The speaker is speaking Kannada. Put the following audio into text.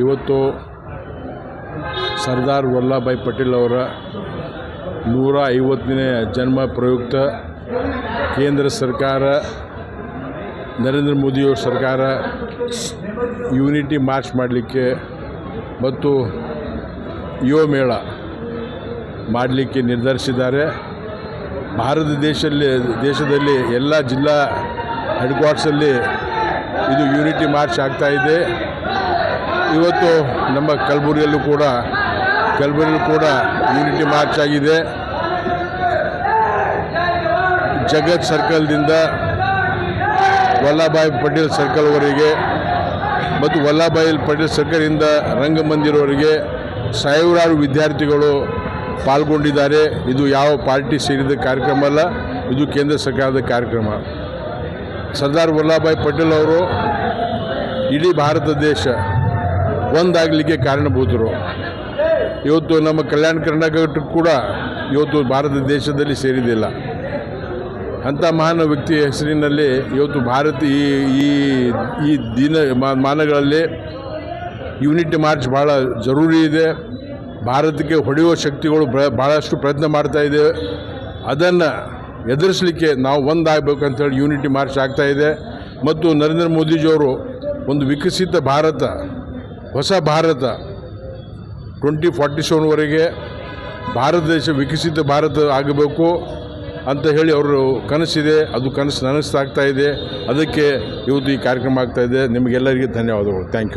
ಇವತ್ತು ಸರ್ದಾರ್ ವಲ್ಲಭಭಾಯಿ ಪಟೇಲ್ ಅವರ 150ನೇ ಜನ್ಮ ಪ್ರಯುಕ್ತ ಕೇಂದ್ರ ಸರ್ಕಾರ, ನರೇಂದ್ರ ಮೋದಿಯವರ ಸರ್ಕಾರ ಯೂನಿಟಿ ಮಾರ್ಚ್ ಮಾಡಲಿಕ್ಕೆ ಮತ್ತು ಯುವ ಮೇಳ ಮಾಡಲಿಕ್ಕೆ ನಿರ್ಧರಿಸಿದ್ದಾರೆ. ಭಾರತ ದೇಶದಲ್ಲಿ ಎಲ್ಲ ಜಿಲ್ಲಾ ಹೆಡ್ ಕ್ವಾರ್ಟರ್ಸಲ್ಲಿ ಇದು ಯೂನಿಟಿ ಮಾರ್ಚ್ ಆಗ್ತಾಯಿದೆ. ಇವತ್ತು ನಮ್ಮ ಕಲಬುರಗಿಯಲ್ಲೂ ಕೂಡ ಯೂನಿಟಿ ಮಾರ್ಚ್ ಆಗಿದೆ. ಜಗತ್ ಸರ್ಕಲ್ದಿಂದ ವಲ್ಲಭಭಾಯಿ ಪಟೇಲ್ ಸರ್ಕಲ್ವರೆಗೆ ಮತ್ತು ವಲ್ಲಭಭಾಯಿ ಪಟೇಲ್ ಸರ್ಕಲಿಂದ ರಂಗಮಂದಿರವರೆಗೆ ಸಾವಿರಾರು ವಿದ್ಯಾರ್ಥಿಗಳು ಪಾಲ್ಗೊಂಡಿದ್ದಾರೆ. ಇದು ಯಾವ ಪಾರ್ಟಿ ಸೇರಿದ ಕಾರ್ಯಕ್ರಮ ಅಲ್ಲ, ಇದು ಕೇಂದ್ರ ಸರ್ಕಾರದ ಕಾರ್ಯಕ್ರಮ. ಸರ್ದಾರ್ ವಲ್ಲಭಭಾಯಿ ಪಟೇಲ್ ಅವರು ಇಡೀ ಭಾರತ ದೇಶ ಒಂದಾಗಲಿಕ್ಕೆ ಕಾರಣಭೂತರು. ಇವತ್ತು ನಮ್ಮ ಕಲ್ಯಾಣ ಕರ್ನಾಟಕ ಕೂಡ ಇವತ್ತು ಭಾರತ ದೇಶದಲ್ಲಿ ಸೇರಿದಿಲ್ಲ. ಅಂಥ ಮಹಾನ್ ವ್ಯಕ್ತಿಯ ಹೆಸರಿನಲ್ಲಿ ಇವತ್ತು ಭಾರತ ಈ ಮಾನಗಳಲ್ಲಿ ಯೂನಿಟಿ ಮಾರ್ಚ್ ಭಾಳ ಜರೂರಿ ಇದೆ. ಭಾರತಕ್ಕೆ ಹೊಡೆಯುವ ಶಕ್ತಿಗಳು ಭಾಳಷ್ಟು ಪ್ರಯತ್ನ ಮಾಡ್ತಾಯಿದೆ. ಅದನ್ನು ಎದುರಿಸಲಿಕ್ಕೆ ನಾವು ಒಂದಾಗಬೇಕಂತೇಳಿ ಯೂನಿಟಿ ಮಾರ್ಚ್ ಆಗ್ತಾಯಿದೆ. ಮತ್ತು ನರೇಂದ್ರ ಮೋದಿಜಿಯವರು ಒಂದು ವಿಕಸಿತ ಭಾರತ, ಹೊಸ ಭಾರತ 2047ವರೆಗೆ ಭಾರತ ದೇಶ ವಿಕಸಿತ ಭಾರತ ಆಗಬೇಕು ಅಂತ ಹೇಳಿ ಅವರು ಕನಸಿದೆ. ಅದು ಕನಸು ನನಸಾಗ್ತಾ ಇದೆ. ಅದಕ್ಕೆ ಇವತ್ತು ಈ ಕಾರ್ಯಕ್ರಮ ಆಗ್ತಾಯಿದೆ. ನಿಮಗೆಲ್ಲರಿಗೆ ಧನ್ಯವಾದಗಳು. Thank you.